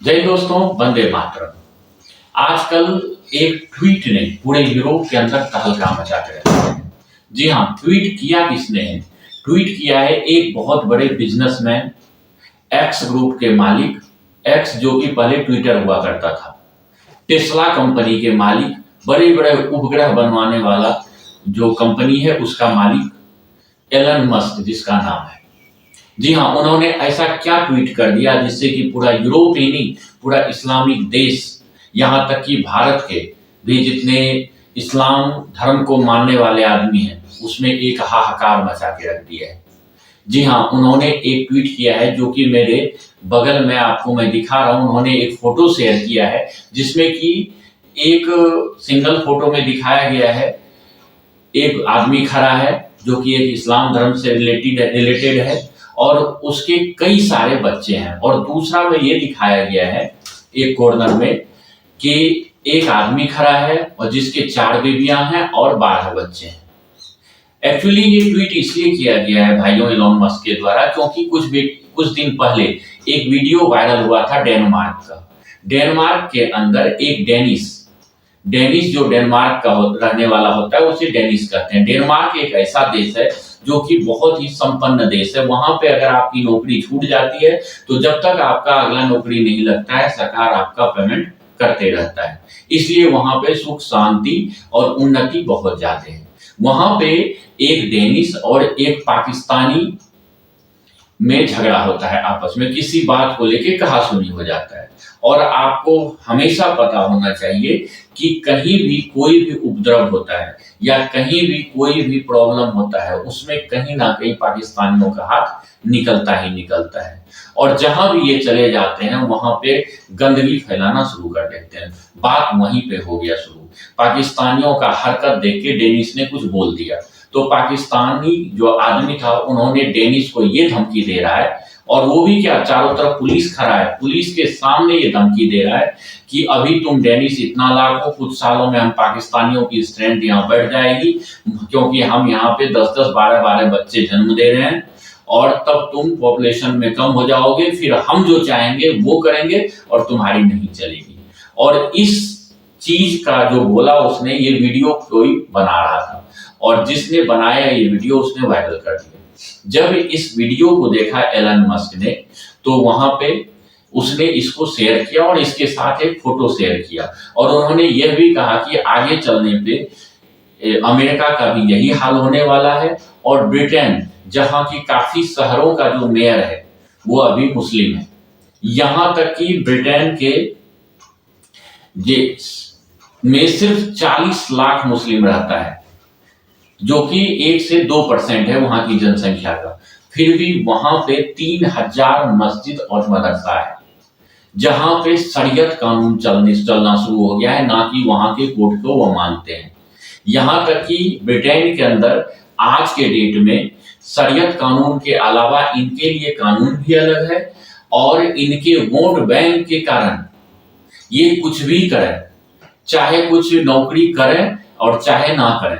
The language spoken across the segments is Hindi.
जय दोस्तों, वंदे मातरम। आजकल एक ट्वीट ने पूरे यूरोप के अंदर तहलका मचा के रखा है। जी हाँ, ट्वीट किया किसने है? ट्वीट किया है एक बहुत बड़े बिजनेसमैन, एक्स ग्रुप के मालिक, एक्स जो कि पहले ट्विटर हुआ करता था, टेस्ला कंपनी के मालिक, बड़े बड़े उपग्रह बनवाने वाला जो कंपनी है उसका मालिक एलन मस्क जिसका नाम है। जी हाँ, उन्होंने ऐसा क्या ट्वीट कर दिया जिससे कि पूरा यूरोप ही नहीं, पूरा इस्लामिक देश, यहाँ तक कि भारत के भी जितने इस्लाम धर्म को मानने वाले आदमी हैं उसमें एक हाहाकार मचा के रख दिया है। जी हाँ, उन्होंने एक ट्वीट किया है जो कि मेरे बगल में आपको मैं दिखा रहा हूँ। उन्होंने एक फोटो शेयर किया है जिसमें कि एक सिंगल फोटो में दिखाया गया है, एक आदमी खड़ा है जो कि एक इस्लाम धर्म से रिलेटेड है और उसके कई सारे बच्चे हैं, और दूसरा में ये दिखाया गया है एक कॉर्नर में कि एक आदमी खड़ा है और जिसके 4 बेबियां हैं और 12 बच्चे हैं। एक्चुअली ये ट्वीट इसलिए किया गया है भाइयों एलोन मस्क के द्वारा क्योंकि कुछ दिन पहले एक वीडियो वायरल हुआ था डेनमार्क का। डेनमार्क के अंदर एक डेनिश जो डेनमार्क का रहने वाला होता है उसे डेनिश कहते हैं। डेनमार्क एक ऐसा देश है जो कि बहुत ही संपन्न देश है। वहां पे अगर आपकी नौकरी छूट जाती है तो जब तक आपका अगला नौकरी नहीं लगता है सरकार आपका पेमेंट करते रहता है, इसलिए वहां पे सुख शांति और उन्नति बहुत ज्यादा है। वहां पे एक डेनिश और एक पाकिस्तानी में झगड़ा होता है, आपस में किसी बात को लेके कहासुनी हो जाता है। और आपको हमेशा पता होना चाहिए कि कहीं भी कोई भी उपद्रव होता है या कहीं भी कोई भी प्रॉब्लम होता है उसमें कहीं ना कहीं पाकिस्तानियों का हाथ निकलता ही निकलता है, और जहां भी ये चले जाते हैं वहां पे गंदगी फैलाना शुरू कर देते हैं। बात वहीं पे हो गया शुरू। पाकिस्तानियों का हरकत देख के डेनिश ने कुछ बोल दिया तो पाकिस्तानी जो आदमी था उन्होंने डेनिश को ये धमकी दे रहा है, और वो भी क्या, चारों तरफ पुलिस खड़ा है, पुलिस के सामने ये धमकी दे रहा है कि अभी तुम डेनिश इतना लाखों कुछ सालों में हम पाकिस्तानियों की स्ट्रेंथ यहाँ बढ़ जाएगी क्योंकि हम यहाँ पे 10-10 12-12 बच्चे जन्म दे रहे हैं, और तब तुम पॉपुलेशन में कम हो जाओगे, फिर हम जो चाहेंगे वो करेंगे और तुम्हारी नहीं चलेगी। और इस चीज का जो बोला उसने, ये वीडियो कोई बना रहा था और जिसने बनाया ये वीडियो उसने वायरल कर दिया। जब इस वीडियो को देखा एलन मस्क ने तो वहां पे उसने इसको शेयर किया और इसके साथ एक फोटो शेयर किया, और उन्होंने यह भी कहा कि आगे चलने पे अमेरिका का भी यही हाल होने वाला है, और ब्रिटेन जहां की काफी शहरों का जो मेयर है वो अभी मुस्लिम है। यहां तक कि ब्रिटेन के में सिर्फ 40 लाख मुस्लिम रहता है जो कि 1 से 2% है वहां की जनसंख्या का। फिर भी वहां पे 3000 मस्जिद और मदरसा है जहां पे शरीयत कानून चलना शुरू हो गया है, ना कि वहां के कोर्ट को वो मानते हैं। यहां तक कि ब्रिटेन के अंदर आज के डेट में शरीयत कानून के अलावा इनके लिए कानून भी अलग है, और इनके वोट बैंक के कारण ये कुछ भी करें, चाहे कुछ नौकरी करें और चाहे ना करें,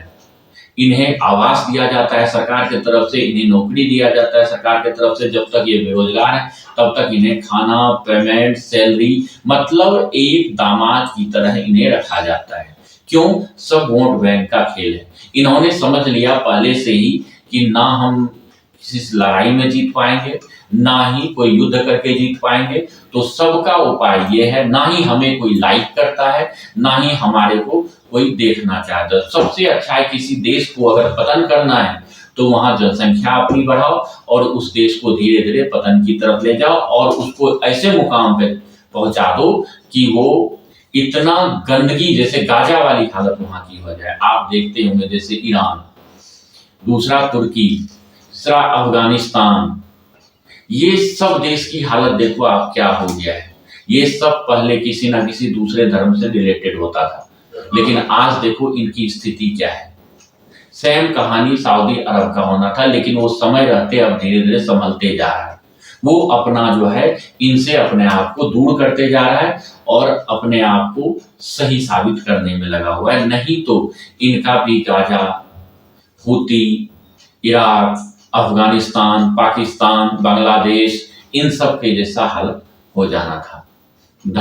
इन्हें आवास दिया जाता है सरकार की तरफ से, इन्हें नौकरी दिया जाता है सरकार की तरफ से। जब तक ये बेरोजगार हैं तब तक इन्हें खाना, पेमेंट, सैलरी, मतलब एक दामाद की तरह इन्हें रखा जाता है। क्यों? सब वोट बैंक का खेल है। इन्होंने समझ लिया पहले से ही कि ना हम किसी लड़ाई में जीत पाएंगे, ना ही कोई युद्ध करके जीत पाएंगे, तो सबका उपाय ये है, ना ही हमें कोई लाइक करता है, ना ही हमारे को कोई देखना चाहता। सबसे अच्छा है किसी देश को अगर पतन करना है तो वहां जनसंख्या अपनी बढ़ाओ और उस देश को धीरे धीरे पतन की तरफ ले जाओ और उसको ऐसे मुकाम पे पहुंचा दो कि वो इतना गंदगी, जैसे गाजा वाली हालत वहां की हो जाए। आप देखते होंगे जैसे ईरान, दूसरा तुर्की, तीसरा अफगानिस्तान, ये सब देश की हालत देखो आप क्या हो गया है। ये सब पहले किसी ना किसी दूसरे धर्म से रिलेटेड होता था, लेकिन आज देखो इनकी स्थिति क्या है। सेम कहानी सऊदी अरब का होना था, लेकिन वो समय रहते अब धीरे धीरे संभलते जा रहा है। वो अपना जो है इनसे अपने आप को दूर करते जा रहा है और अपने आप को सही साबित करने में लगा हुआ है। नहीं तो इनका भी Gaza, Houthi, Iraq, Afghanistan, Pakistan, Bangladesh, इन सब के जैसा हालत हो जाना था।